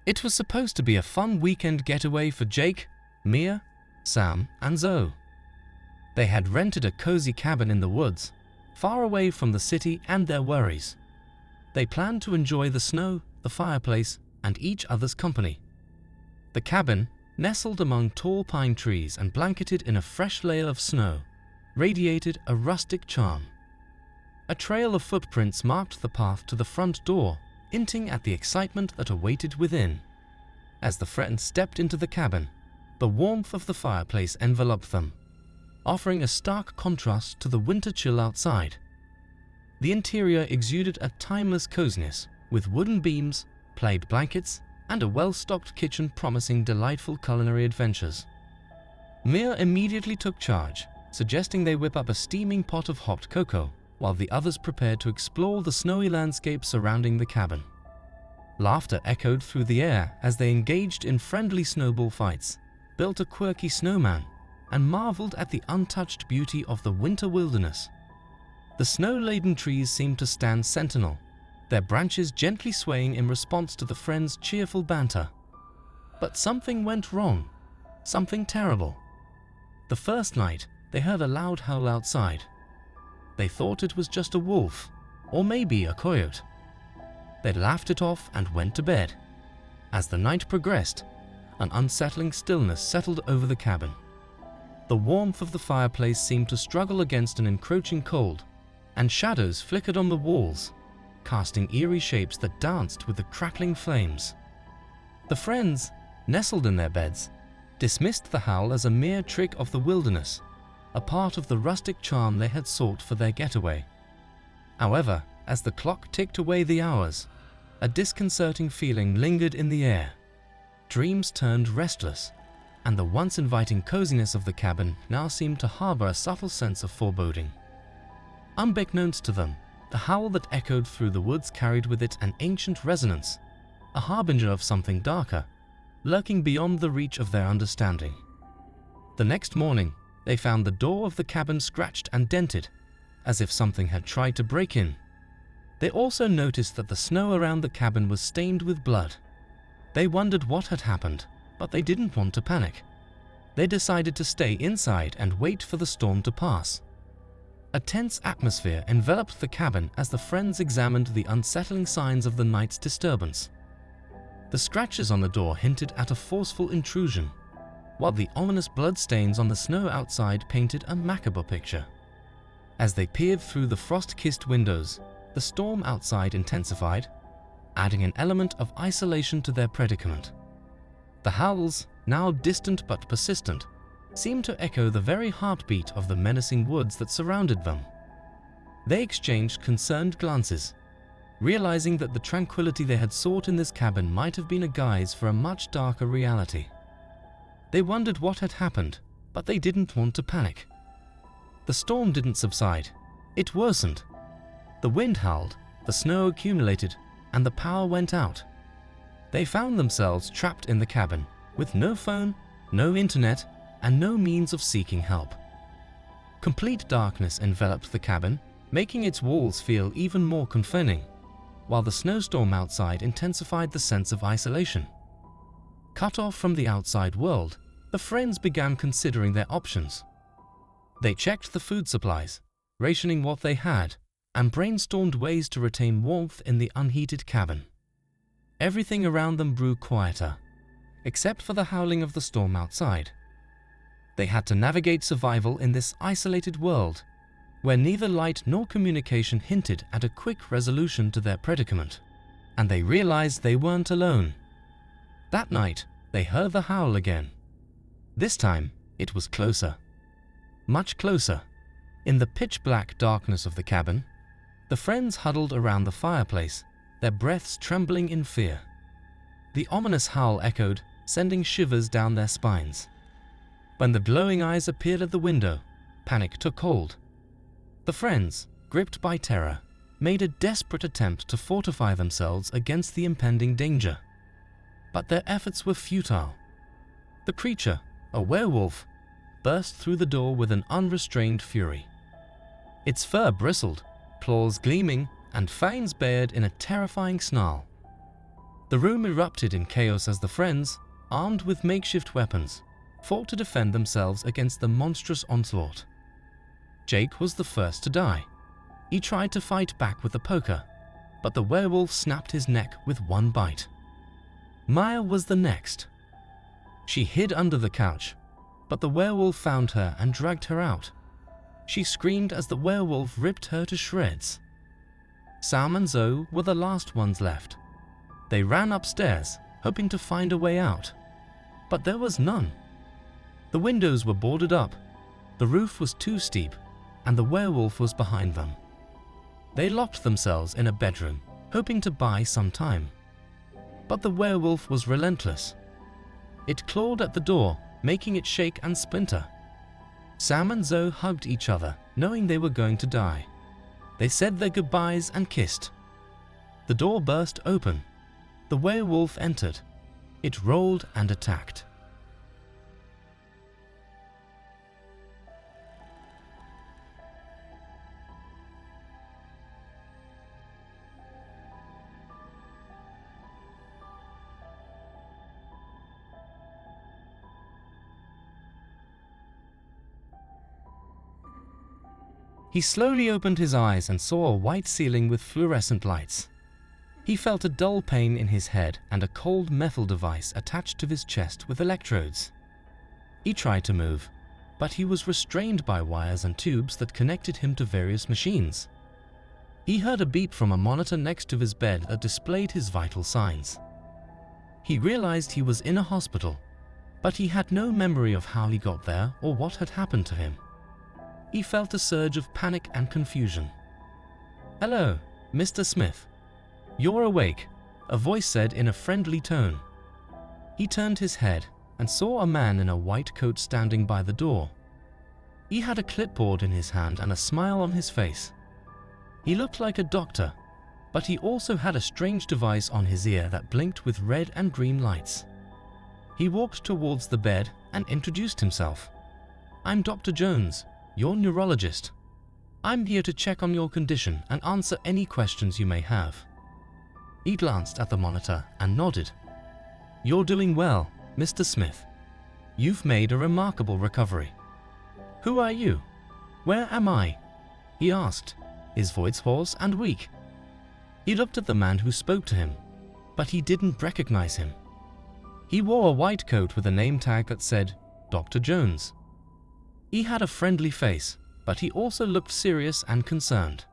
It was supposed to be a fun weekend getaway for Jake, Mia, Sam, and Zoe. They had rented a cozy cabin in the woods, far away from the city and their worries. They planned to enjoy the snow, the fireplace, and each other's company. The cabin, nestled among tall pine trees and blanketed in a fresh layer of snow, radiated a rustic charm. A trail of footprints marked the path to the front door, hinting at the excitement that awaited within. As the friends stepped into the cabin, the warmth of the fireplace enveloped them, offering a stark contrast to the winter chill outside. The interior exuded a timeless coziness, with wooden beams, plaid blankets, and a well-stocked kitchen promising delightful culinary adventures. Mia immediately took charge, suggesting they whip up a steaming pot of hot cocoa, while the others prepared to explore the snowy landscape surrounding the cabin. Laughter echoed through the air as they engaged in friendly snowball fights, built a quirky snowman, and marveled at the untouched beauty of the winter wilderness. The snow-laden trees seemed to stand sentinel, their branches gently swaying in response to the friends' cheerful banter. But something went wrong, something terrible. The first night, they heard a loud howl outside. They thought it was just a wolf, or maybe a coyote. They laughed it off and went to bed. As the night progressed, an unsettling stillness settled over the cabin. The warmth of the fireplace seemed to struggle against an encroaching cold, and shadows flickered on the walls, casting eerie shapes that danced with the crackling flames. The friends, nestled in their beds, dismissed the howl as a mere trick of the wilderness, a part of the rustic charm they had sought for their getaway. However, as the clock ticked away the hours, a disconcerting feeling lingered in the air. Dreams turned restless, and the once inviting coziness of the cabin now seemed to harbor a subtle sense of foreboding. Unbeknownst to them, the howl that echoed through the woods carried with it an ancient resonance, a harbinger of something darker, lurking beyond the reach of their understanding. The next morning, they found the door of the cabin scratched and dented, as if something had tried to break in. They also noticed that the snow around the cabin was stained with blood. They wondered what had happened, but they didn't want to panic. They decided to stay inside and wait for the storm to pass. A tense atmosphere enveloped the cabin as the friends examined the unsettling signs of the night's disturbance. The scratches on the door hinted at a forceful intrusion, while the ominous bloodstains on the snow outside painted a macabre picture. As they peered through the frost-kissed windows, the storm outside intensified, adding an element of isolation to their predicament. The howls, now distant but persistent, seemed to echo the very heartbeat of the menacing woods that surrounded them. They exchanged concerned glances, realizing that the tranquility they had sought in this cabin might have been a guise for a much darker reality. They wondered what had happened, but they didn't want to panic. The storm didn't subside. It worsened. The wind howled, the snow accumulated, and the power went out. They found themselves trapped in the cabin, with no phone, no internet, and no means of seeking help. Complete darkness enveloped the cabin, making its walls feel even more confining, while the snowstorm outside intensified the sense of isolation. Cut off from the outside world, the friends began considering their options. They checked the food supplies, rationing what they had, and brainstormed ways to retain warmth in the unheated cabin. Everything around them grew quieter, except for the howling of the storm outside. They had to navigate survival in this isolated world, where neither light nor communication hinted at a quick resolution to their predicament, and they realized they weren't alone. That night, they heard the howl again. This time, it was closer. Much closer. In the pitch-black darkness of the cabin, the friends huddled around the fireplace, their breaths trembling in fear. The ominous howl echoed, sending shivers down their spines. When the glowing eyes appeared at the window, panic took hold. The friends, gripped by terror, made a desperate attempt to fortify themselves against the impending danger. But their efforts were futile. The creature, a werewolf, burst through the door with an unrestrained fury. Its fur bristled, claws gleaming, and fangs bared in a terrifying snarl. The The room erupted in chaos as the friends, armed with makeshift weapons, fought to defend themselves against the monstrous onslaught. Jake was the first to die. He tried to fight back with a poker, but the werewolf snapped his neck with one bite. Maya was the next. She hid under the couch, but the werewolf found her and dragged her out. She screamed as the werewolf ripped her to shreds. Sam and Zoe were the last ones left. They ran upstairs, hoping to find a way out, but there was none. The windows were boarded up, the roof was too steep, and the werewolf was behind them. They locked themselves in a bedroom, hoping to buy some time. But the werewolf was relentless. It clawed at the door, making it shake and splinter. Sam and Zoe hugged each other, knowing they were going to die. They said their goodbyes and kissed. The door burst open. The werewolf entered. It rolled and attacked. He slowly opened his eyes and saw a white ceiling with fluorescent lights. He felt a dull pain in his head and a cold metal device attached to his chest with electrodes. He tried to move, but he was restrained by wires and tubes that connected him to various machines. He heard a beep from a monitor next to his bed that displayed his vital signs. He realized he was in a hospital, but he had no memory of how he got there or what had happened to him. He felt a surge of panic and confusion. "Hello, Mr. Smith. You're awake," a voice said in a friendly tone. He turned his head and saw a man in a white coat standing by the door. He had a clipboard in his hand and a smile on his face. He looked like a doctor, but he also had a strange device on his ear that blinked with red and green lights. He walked towards the bed and introduced himself. "I'm Dr. Jones, your neurologist. I'm here to check on your condition and answer any questions you may have." He glanced at the monitor and nodded. "You're doing well, Mr. Smith. You've made a remarkable recovery." "Who are you? Where am I?" he asked, his voice hoarse and weak. He looked at the man who spoke to him, but he didn't recognize him. He wore a white coat with a name tag that said, Dr. Jones. He had a friendly face, but he also looked serious and concerned.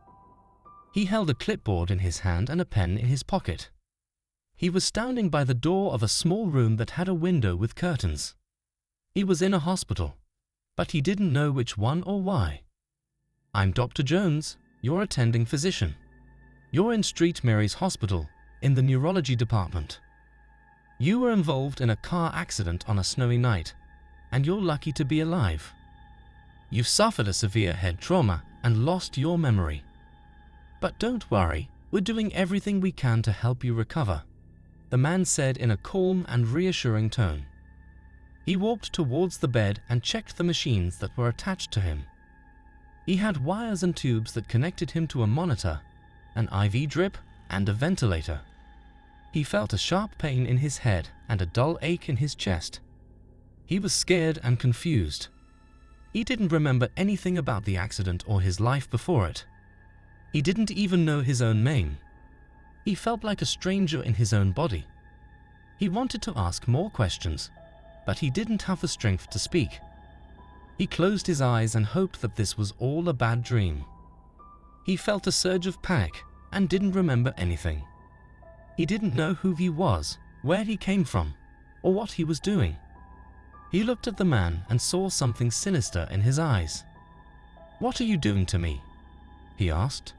He held a clipboard in his hand and a pen in his pocket. He was standing by the door of a small room that had a window with curtains. He was in a hospital, but he didn't know which one or why. "I'm Dr. Jones, your attending physician. You're in St. Mary's Hospital, in the neurology department. You were involved in a car accident on a snowy night, and you're lucky to be alive. You've suffered a severe head trauma and lost your memory. But don't worry, we're doing everything we can to help you recover," the man said in a calm and reassuring tone. He walked towards the bed and checked the machines that were attached to him. He had wires and tubes that connected him to a monitor, an IV drip, and a ventilator. He felt a sharp pain in his head and a dull ache in his chest. He was scared and confused. He didn't remember anything about the accident or his life before it. He didn't even know his own name. He felt like a stranger in his own body. He wanted to ask more questions, but he didn't have the strength to speak. He closed his eyes and hoped that this was all a bad dream. He felt a surge of panic and didn't remember anything. He didn't know who he was, where he came from, or what he was doing. He looked at the man and saw something sinister in his eyes. "What are you doing to me?" he asked.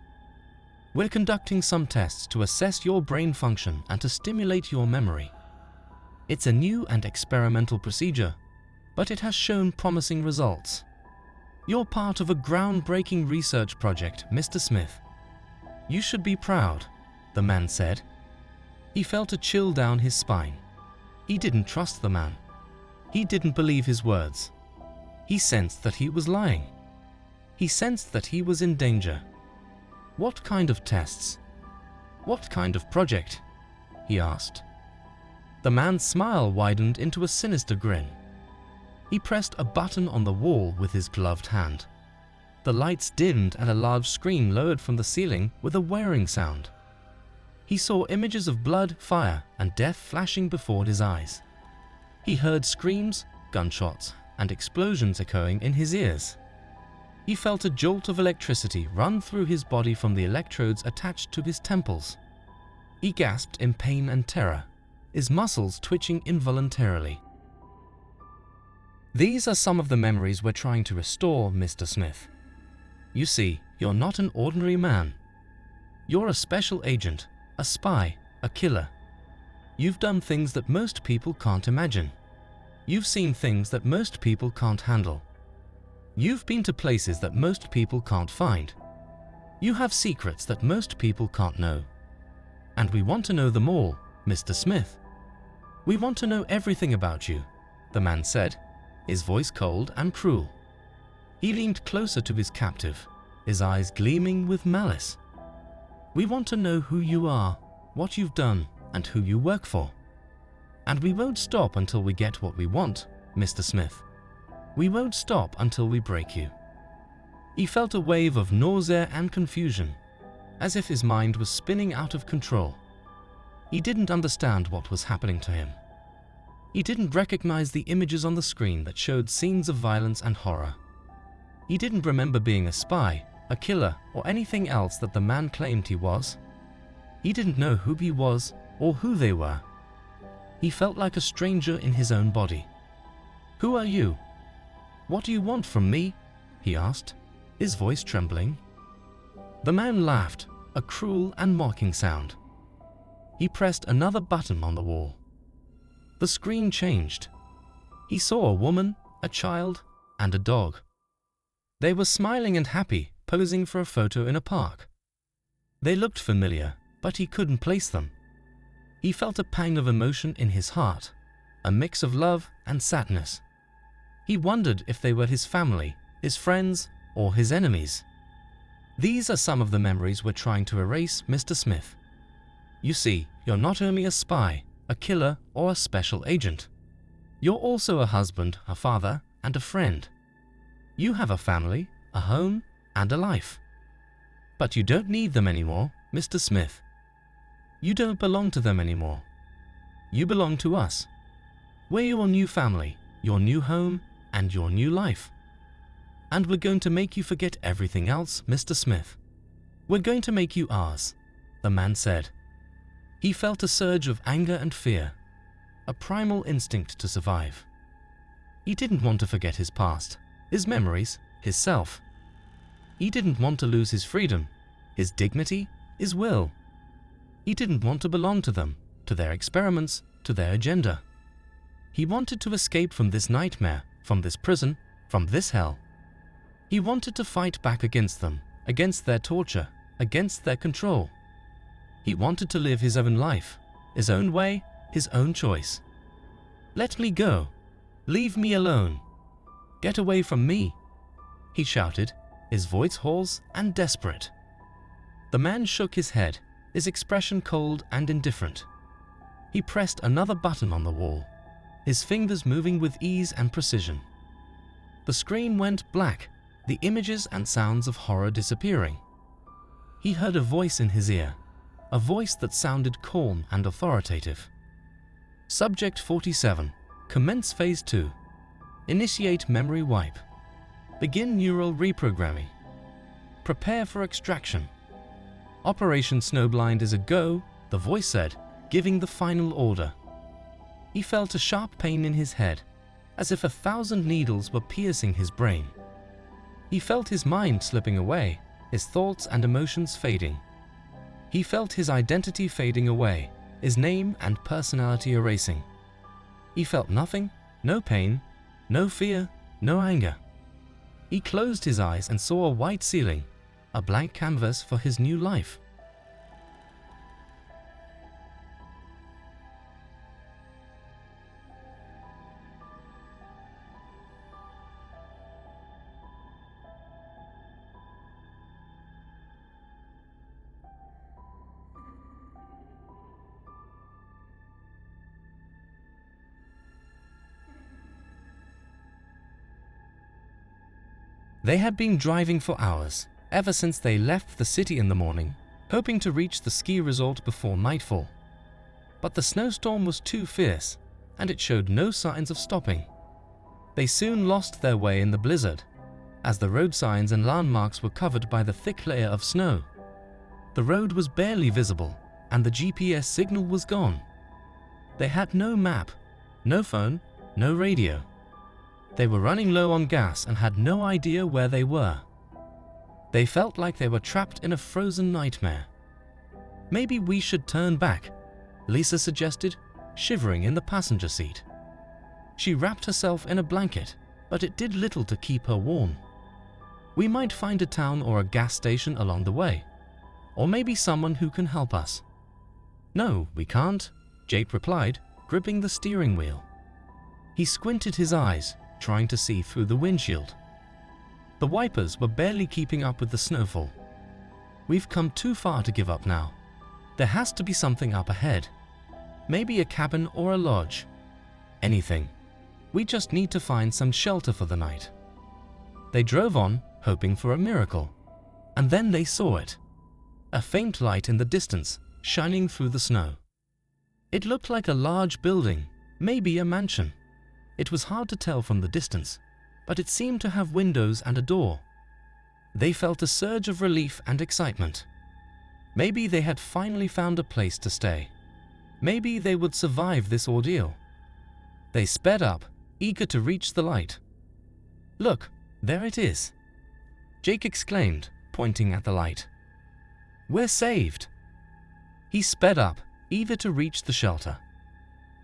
"We're conducting some tests to assess your brain function and to stimulate your memory. It's a new and experimental procedure, but it has shown promising results. You're part of a groundbreaking research project, Mr. Smith. You should be proud," the man said. He felt a chill down his spine. He didn't trust the man. He didn't believe his words. He sensed that he was lying. He sensed that he was in danger. "What kind of tests? What kind of project?" he asked. The man's smile widened into a sinister grin. He pressed a button on the wall with his gloved hand. The lights dimmed and a large screen lowered from the ceiling with a whirring sound. He saw images of blood, fire, and death flashing before his eyes. He heard screams, gunshots, and explosions echoing in his ears. He felt a jolt of electricity run through his body from the electrodes attached to his temples. He gasped in pain and terror, his muscles twitching involuntarily. These are some of the memories we're trying to restore, Mr. Smith. You see, you're not an ordinary man. You're a special agent, a spy, a killer. You've done things that most people can't imagine. You've seen things that most people can't handle. You've been to places that most people can't find. You have secrets that most people can't know. And we want to know them all, Mr. Smith. We want to know everything about you, the man said, his voice cold and cruel. He leaned closer to his captive, his eyes gleaming with malice. We want to know who you are, what you've done, and who you work for. And we won't stop until we get what we want, Mr. Smith. We won't stop until we break you. He felt a wave of nausea and confusion, as if his mind was spinning out of control. He didn't understand what was happening to him. He didn't recognize the images on the screen that showed scenes of violence and horror. He didn't remember being a spy, a killer, or anything else that the man claimed he was. He didn't know who he was or who they were. He felt like a stranger in his own body. "Who are you? What do you want from me?" he asked, his voice trembling. The man laughed, a cruel and mocking sound. He pressed another button on the wall. The screen changed. He saw a woman, a child, and a dog. They were smiling and happy, posing for a photo in a park. They looked familiar, but he couldn't place them. He felt a pang of emotion in his heart, a mix of love and sadness. He wondered if they were his family, his friends, or his enemies. These are some of the memories we're trying to erase, Mr. Smith. You see, you're not only a spy, a killer, or a special agent. You're also a husband, a father, and a friend. You have a family, a home, and a life. But you don't need them anymore, Mr. Smith. You don't belong to them anymore. You belong to us. We're your new family, your new home, and your new life. And we're going to make you forget everything else, Mr. Smith. We're going to make you ours, the man said. He felt a surge of anger and fear, a primal instinct to survive. He didn't want to forget his past, his memories, his self. He didn't want to lose his freedom, his dignity, his will. He didn't want to belong to them, to their experiments, to their agenda. He wanted to escape from this nightmare, from this prison, from this hell. He wanted to fight back against them, against their torture, against their control. He wanted to live his own life, his own way, his own choice. "Let me go. Leave me alone. Get away from me," he shouted, his voice hoarse and desperate. The man shook his head, his expression cold and indifferent. He pressed another button on the wall, his fingers moving with ease and precision. The screen went black, the images and sounds of horror disappearing. He heard a voice in his ear, a voice that sounded calm and authoritative. Subject 47. Commence Phase 2. Initiate memory wipe. Begin neural reprogramming. Prepare for extraction. Operation Snowblind is a go, the voice said, giving the final order. He felt a sharp pain in his head, as if 1,000 needles were piercing his brain. He felt his mind slipping away, his thoughts and emotions fading. He felt his identity fading away, his name and personality erasing. He felt nothing, no pain, no fear, no anger. He closed his eyes and saw a white ceiling, a blank canvas for his new life. They had been driving for hours, ever since they left the city in the morning, hoping to reach the ski resort before nightfall. But the snowstorm was too fierce, and it showed no signs of stopping. They soon lost their way in the blizzard, as the road signs and landmarks were covered by the thick layer of snow. The road was barely visible, and the GPS signal was gone. They had no map, no phone, no radio. They were running low on gas and had no idea where they were. They felt like they were trapped in a frozen nightmare. "Maybe we should turn back," Lisa suggested, shivering in the passenger seat. She wrapped herself in a blanket, but it did little to keep her warm. "We might find a town or a gas station along the way, or maybe someone who can help us." "No, we can't," Jake replied, gripping the steering wheel. He squinted his eyes, trying to see through the windshield. The wipers were barely keeping up with the snowfall. "We've come too far to give up now. There has to be something up ahead. Maybe a cabin or a lodge. Anything. We just need to find some shelter for the night." They drove on, hoping for a miracle. And then they saw it. A faint light in the distance, shining through the snow. It looked like a large building, maybe a mansion. It was hard to tell from the distance, but it seemed to have windows and a door. They felt a surge of relief and excitement. Maybe they had finally found a place to stay. Maybe they would survive this ordeal. They sped up, eager to reach the light. "Look, there it is," Jake exclaimed, pointing at the light. "We're saved." He sped up, eager to reach the shelter.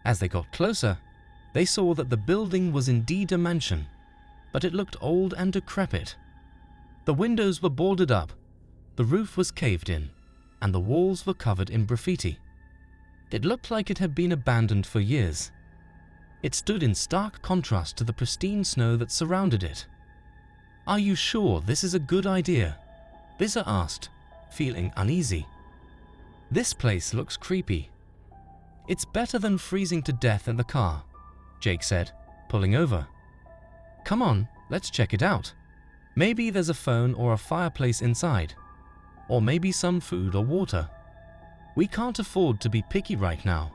As they got closer, they saw that the building was indeed a mansion, but it looked old and decrepit. The windows were boarded up, the roof was caved in, and the walls were covered in graffiti. It looked like it had been abandoned for years. It stood in stark contrast to the pristine snow that surrounded it. "Are you sure this is a good idea?" Lisa asked, feeling uneasy. "This place looks creepy." "It's better than freezing to death in the car," Jake said, pulling over. "Come on, let's check it out. Maybe there's a phone or a fireplace inside, or maybe some food or water. We can't afford to be picky right now."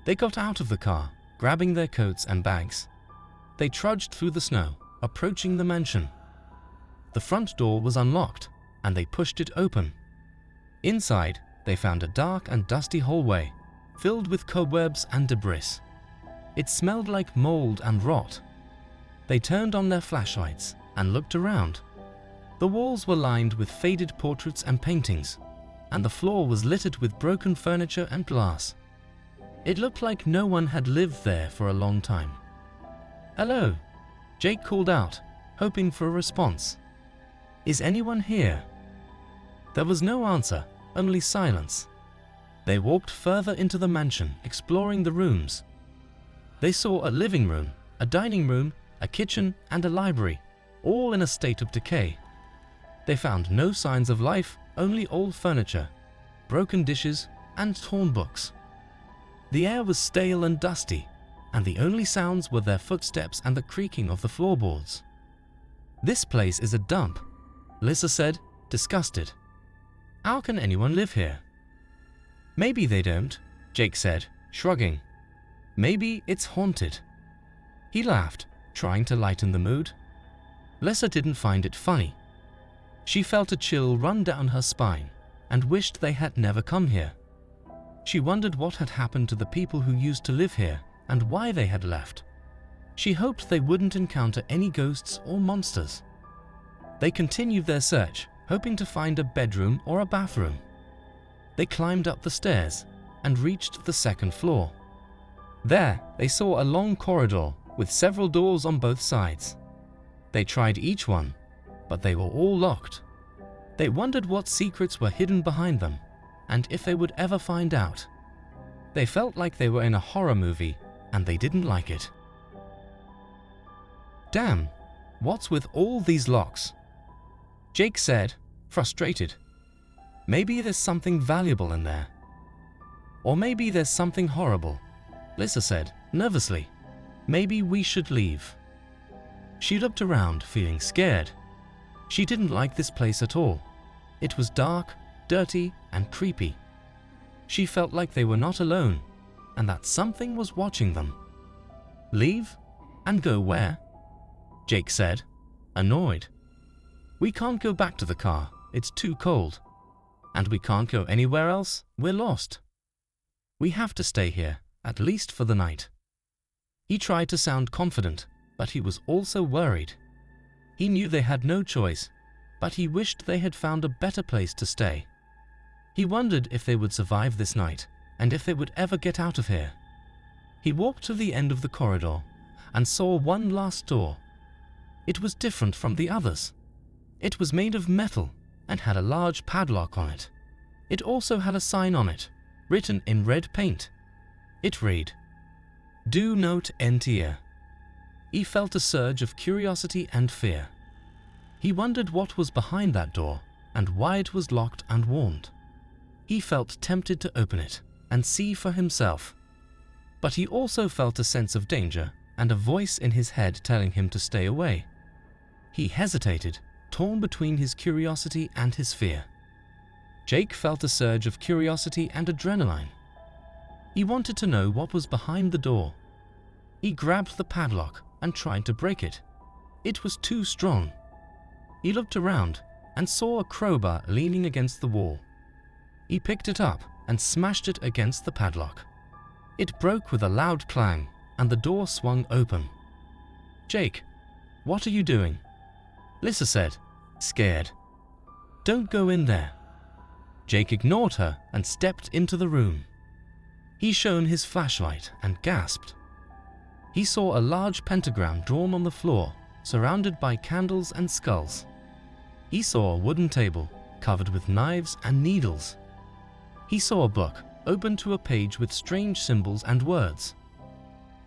They got out of the car, grabbing their coats and bags. They trudged through the snow, approaching the mansion. The front door was unlocked, and they pushed it open. Inside, they found a dark and dusty hallway, filled with cobwebs and debris. It smelled like mold and rot. They turned on their flashlights and looked around. The walls were lined with faded portraits and paintings, and the floor was littered with broken furniture and glass. It looked like no one had lived there for a long time. "Hello," Jake called out, hoping for a response. "Is anyone here?" There was no answer, only silence. They walked further into the mansion, exploring the rooms. They saw a living room, a dining room, a kitchen, and a library, all in a state of decay. They found no signs of life, only old furniture, broken dishes, and torn books. The air was stale and dusty, and the only sounds were their footsteps and the creaking of the floorboards. "This place is a dump," Lisa said, disgusted. "How can anyone live here?" "Maybe they don't," Jake said, shrugging. "Maybe it's haunted." He laughed, trying to lighten the mood. Lisa didn't find it funny. She felt a chill run down her spine and wished they had never come here. She wondered what had happened to the people who used to live here and why they had left. She hoped they wouldn't encounter any ghosts or monsters. They continued their search, hoping to find a bedroom or a bathroom. They climbed up the stairs and reached the second floor. There, they saw a long corridor with several doors on both sides. They tried each one, but they were all locked. They wondered what secrets were hidden behind them, and if they would ever find out. They felt like they were in a horror movie, and they didn't like it. "Damn, what's with all these locks?" Jake said, frustrated. "Maybe there's something valuable in there. Or maybe there's something horrible," Lisa said, nervously. "Maybe we should leave." She looked around, feeling scared, She didn't like this place at all. It was dark, dirty, and creepy. She felt like they were not alone, and that something was watching them. "Leave? And go where?" Jake said, annoyed. "We can't go back to the car, it's too cold. And we can't go anywhere else, we're lost. We have to stay here, at least for the night." He tried to sound confident, but he was also worried. He knew they had no choice, but he wished they had found a better place to stay. He wondered if they would survive this night, and if they would ever get out of here. He walked to the end of the corridor and saw one last door. It was different from the others. It was made of metal and had a large padlock on it. It also had a sign on it, written in red paint. It read, "Do not enter." He felt a surge of curiosity and fear. He wondered what was behind that door and why it was locked and warned. He felt tempted to open it and see for himself. But he also felt a sense of danger and a voice in his head telling him to stay away. He hesitated, torn between his curiosity and his fear. Jake felt a surge of curiosity and adrenaline. He wanted to know what was behind the door. He grabbed the padlock and tried to break it. It was too strong. He looked around and saw a crowbar leaning against the wall. He picked it up and smashed it against the padlock. It broke with a loud clang and the door swung open. "Jake, what are you doing?" Lisa said, scared. "Don't go in there." Jake ignored her and stepped into the room. He shone his flashlight and gasped. He saw a large pentagram drawn on the floor, surrounded by candles and skulls. He saw a wooden table covered with knives and needles. He saw a book open to a page with strange symbols and words.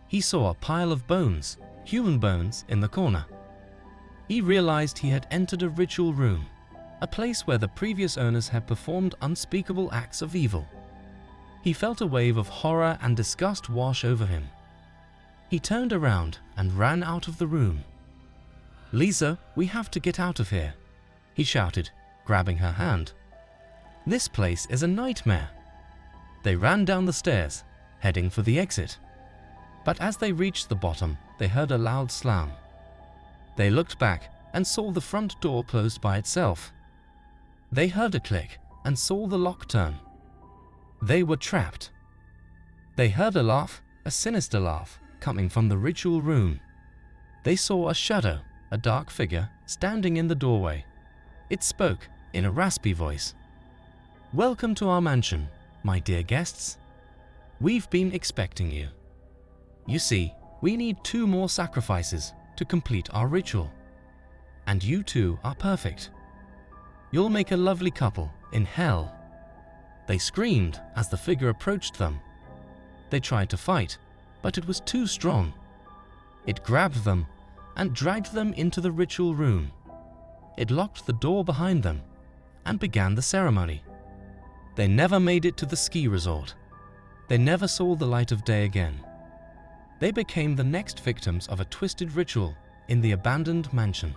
He saw a pile of bones, human bones, in the corner. He realized he had entered a ritual room, a place where the previous owners had performed unspeakable acts of evil. He felt a wave of horror and disgust wash over him. He turned around and ran out of the room. "Lisa, we have to get out of here," he shouted, grabbing her hand. "This place is a nightmare." They ran down the stairs, heading for the exit. But as they reached the bottom, they heard a loud slam. They looked back and saw the front door closed by itself. They heard a click and saw the lock turn. They were trapped. They heard a laugh, a sinister laugh, coming from the ritual room. They saw a shadow, a dark figure, standing in the doorway. It spoke in a raspy voice. "Welcome to our mansion, my dear guests. We've been expecting you. You see, we need 2 more sacrifices to complete our ritual. And you two are perfect. You'll make a lovely couple in hell." They screamed as the figure approached them. They tried to fight, but it was too strong. It grabbed them and dragged them into the ritual room. It locked the door behind them and began the ceremony. They never made it to the ski resort. They never saw the light of day again. They became the next victims of a twisted ritual in the abandoned mansion.